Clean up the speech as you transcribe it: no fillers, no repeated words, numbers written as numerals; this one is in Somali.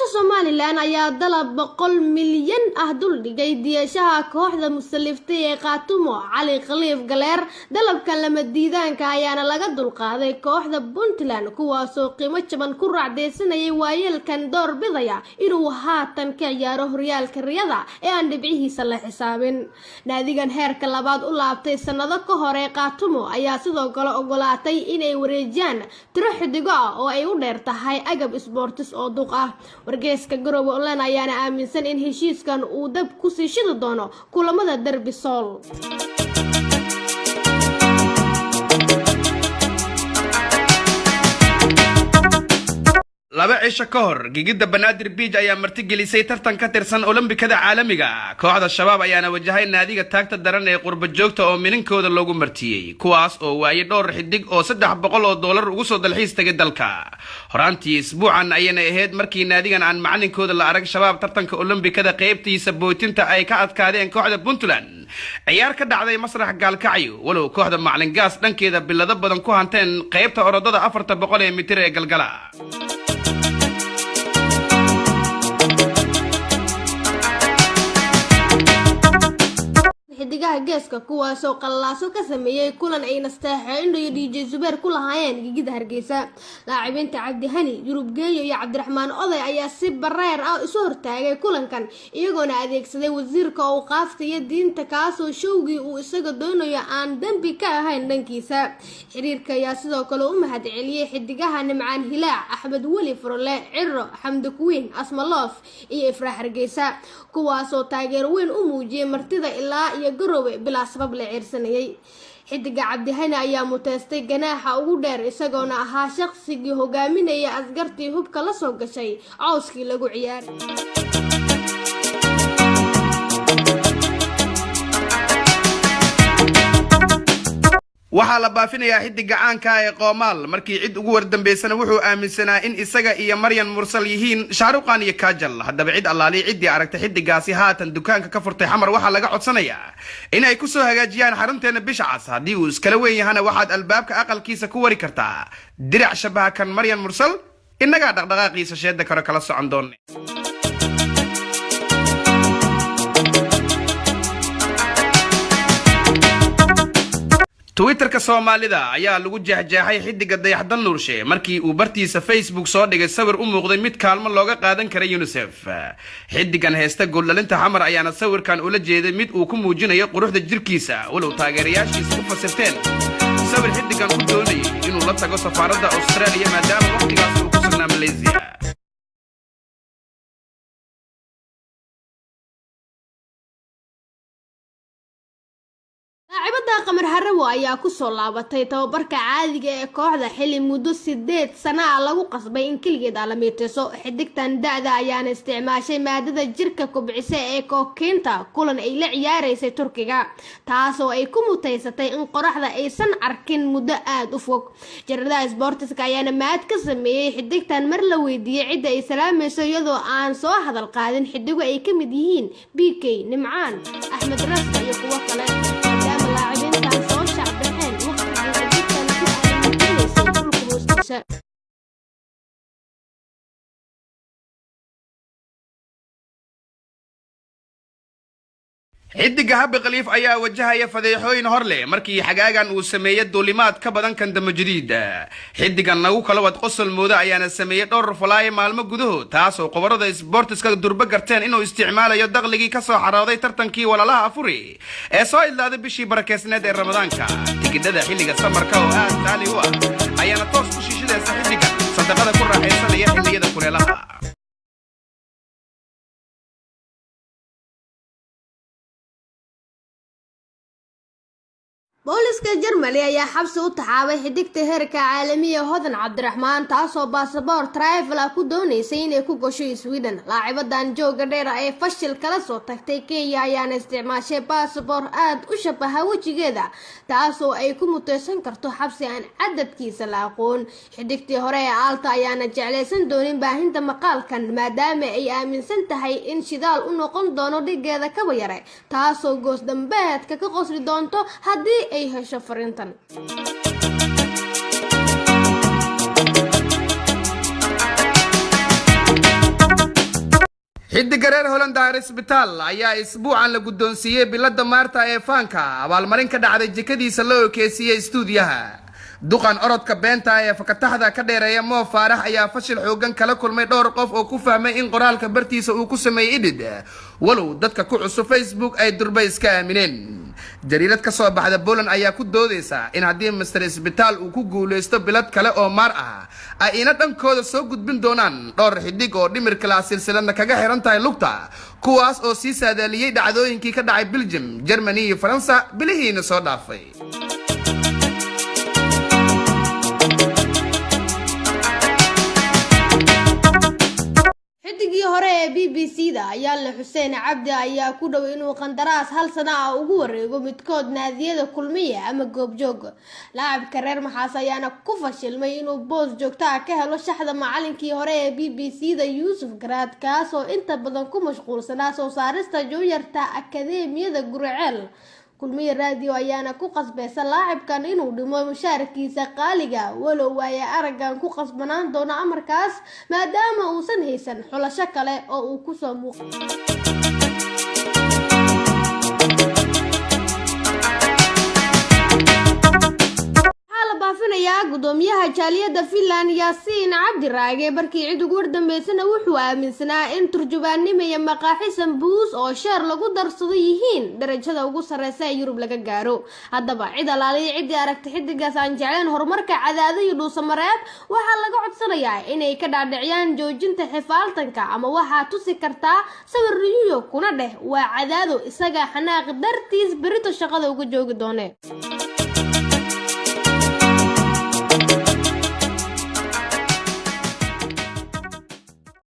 Somaliland ayaa dalab 100 milyan ah dul dhigay diyashaha kooxda musalliftay ee Qaatumo Cali Khaliif Galeer dalabka lama diidaanka ayaana laga dulqaaday kooxda Puntland kuwaasoo qiimo jaban ku raacdeysanayay waayelkan door bidaya inuu haatan ka ciyaaro horyaalka riyada ee aan dhibcihiisa la xisaabin naadigan heerka labaad u laabtay sanado ka hor ee Qaatumo ayaa sidoo kale ogolaatay inay wareejiyaan tiro xidigo ah oo ay u dheer tahay agab sports oo duq ah wargeyska Garowe Online ayaana aaminsan in heshiiskan uu dab ku sii shidi doono kulamada Derby Sool laba cisho ka hor gigida Banaadir Beach ayaa martigelisay tartan ka tirsan Olombikada caalamiga kooxda shabaab ayaana wajahay naadiga taagta daran ee qurba joogta oo milinkooda loogu martiyay kuwaas oo waayay dhowr xidig oo $300 ugu soo dalxiis tagay dalka horaantii isbuucan ayana ahayd markii naadigan aan macalinkooda la arag shabaab tartanka Olombikada qaybtiisa bootinta ay ka adkaadeen kooxda Puntland ciyaar ka dhacday masrax Gaalkacyo walow kooxda macalin gaas dhankeeda bilado badan ku hanteen qaybta orodada 400 mitir ee galgala xidigaha geeska kuwaasoo qalaaso ka sameeyay kulan ay nasteexeen iyo DJ Zubair ku lahaayeen gigida Hargeysa laacibiinta Cabdi Hani Yurub Geeyo iyo Cabdiraxmaan Oday ayaa si bareer ah isu hortaagay kulankan iyagoona adeegsaday wasiirka oo qaaftiya diinta kaasoo showgii uu isaga doonayo aan dambi ka ahayn dhankiisa xiriirka ayaa sidoo kale u mahadceliyay xidigaha Nimcaan Hilaac Axmed Wali Furle Ciro Xamdi Kuwiin Asmaloof iyo Ifraax Hargeysa kuwaasoo taageer weyn u muujiyay martida ilaa iyo Garowe bila sabab la ciirsanayay xidiga Cabdi Hani ayaa muteestay ganaaxa ugu dheer isagoona ahaa shaqsigii hogaaminaya askartii hubka la soo gashay cawskii lagu ciyaaray waxaa la baafinayaa xidiga caanka ee Qoomaal markii cid ugu wardambeysana wuxuu aaminsanaa in isaga iyo Maryan Mursal yihiin Shaaruqan iyo Kajal haddaba cid allaali cidii aragtay xidigaasi haatan dukaanka ka furtay xamar waxa laga codsanayaa in ay ku soo hagaajiyaan xarunteena bisha cas haddii uu iskala weyn yahana waxaad albaabka aqalkiisa ku wari kartaa dirac shabaha kan Maryan Mursal inaga dhaqdhaqaaqiisa sheeda karo kala socon doonay Twitterka Soomaalida ayaa lagu jahjaahay xidiga Dayaxdan Nuurshe markii uu bartiisa Facebook soo dhigay sawir u muuqday mid kaalmo looga qaadan karay UNICEF xidigan heesta gooldhalinta xamar ayaana sawirkan ula jeeday mid uu ku muujinayo quruxda jirkiisa walow taageerayaashiisa ku fasirteen sawir xidigan ku doonayay inuu la tago safaaradda Australia maadaama waqtigaas uu ku sugnaa Malaysia laacibada Qamar Harawo ayaa ku soo laabatay tababarka caadiga ee kooxda xilli muddo 8 sano ah lagu qasbay in kaligeed la meeteeso xidigtan da'da ayaana isticmaashay maadada jirka kubcisa ee kokeenta kulan ay la ciyaaraysay Turkiga taasoo ay ku muteysatay in qoraxda aysan arkin muddo aad u fog jarada sportska ayaana maad ka sameeyay xidigtan mar la weydiiyay cid ay salaamayso iyadoo aan soo hadal qaadin xidigo ay ka mid yihiin BK Nimcaan Axmed Rasta iyo kuwa kale xidiga Habi Khaliif ayaa wajahaya fadeexooyin hor leh markii xagaagan uu sameeyay duulimaad ka badan kan dama jadiid xidigan nagu kala wad qosol mooda ayaana sameeyay dhowr falaay maalmo gudahood taasoo qobarada sportska durba garteen inuu isticmaalayo dakhligii ka soo xarooday tartankii walalaha afuri ee soo idlaaday bishii barakeysneed ee Ramadaanka tigidhada xilliga samarka oo aad qaali u ah ayaana toos ku shiishadaysa xidigan sadaqada ku raaxaysanaya xilliyada kuleelaha booliska Jarmalي ayaa xabsi u taxaabay xidigta heerka caalamiga Hodan Cabdiraxmaan taasoo baasaboor travel ku doonaysay inay ku gasho Sweden. Laacibadan jooga dheer ee fashil kala soo tagtay Kenya ayaana isticmaashay baasaboor aad u shabaha wajigeeda taasoo ay ku muteysan karto xabsi aan cadadkiisa la aqoon. Xidigtii hore ee Alta ayaana jeclaysan doonin baahinta maqaalkan maadaama ay aaminsan tahay in shidaal u noqon doono dhigeeda kaba yare taasoo goos dambeedka ka qosli doonto haddii ay hesho fariintan. xidiga reer Holland isbitaal ayaa isbuucan la guddoonsiiyay bilada Maarta ee faanka abaalmarin ka dhacday jikadiisa loo ekeysiyay stuudiyaha. duqan orodka beenta ee fakataxda ka dheereeya Mo Farah ayaa fashil xoogan kala kulmay dhowr qof oo ku fahmay in qoraalka bartiisa uu ku sameeyay edit walow dadka ku cusub Facebook ay durba iska aamineen. jariirad ka soo baxda Poland ayaa ku doodaysa in haddii Mr. Isbitaal uu ku guuleysto bilad kale oo maar ah ay ina dhankooda soo gudbin doonaan dhowr xidig oo dhimirka la silsiladna kaga xiran tahay lugta kuwaas oo sii saadaaliyay dhacdooyinkii ka dhacay Belgium, Germany iyo Faransa bilihiina soo dhaafay. xidigii hore ee BBC-da Yaale Xuseen Cabdi ayaa ku dhow inuu qandaraas hal sano ah ugu wareego midkood naadiyada kulmiye ama goobjoog. Laacibka reer Maxaas ayaana ku fashilmay inuu boos joogto ah ka helo shaxda macallinkii hore ee BBC-da Yuusuf Garaad kaasoo inta badan ku mashquulsanaa soo saarista jooyarta Akadeemiyada Guriceel. kulmiye radio ayaana ku qasbaysa laacibkan inuu dhimo mushaarkiisa qaaliga walow ay aragan ku qasbanaan doona amarkaas maadaama uusan haysan xulasho kale oo uu ku soo muuqdo. gudoomiyaha jaaliyada Finland Yaasiin Cabdi Raage barkii cid ugu wardambeysana wuxuu aaminsanaa in turjubaannimo iyo maqaaxisan buus oo sheer lagu darsado yihiin darajada ugu sareysa ee Yurub laga gaaro. Haddaba cid alaaliye cid aragti xidigaas aan jecleen horumarka cadaadada iyo dhuusamareeb waxa laga codsanayaa inay ka dhaadhiciyaan joojinta xifaaltanka ama waxa tusi kartaa sawir riyo kuna dheh waa cadaado isaga xanaaq dartiis berito shaqada uga joogi doonee.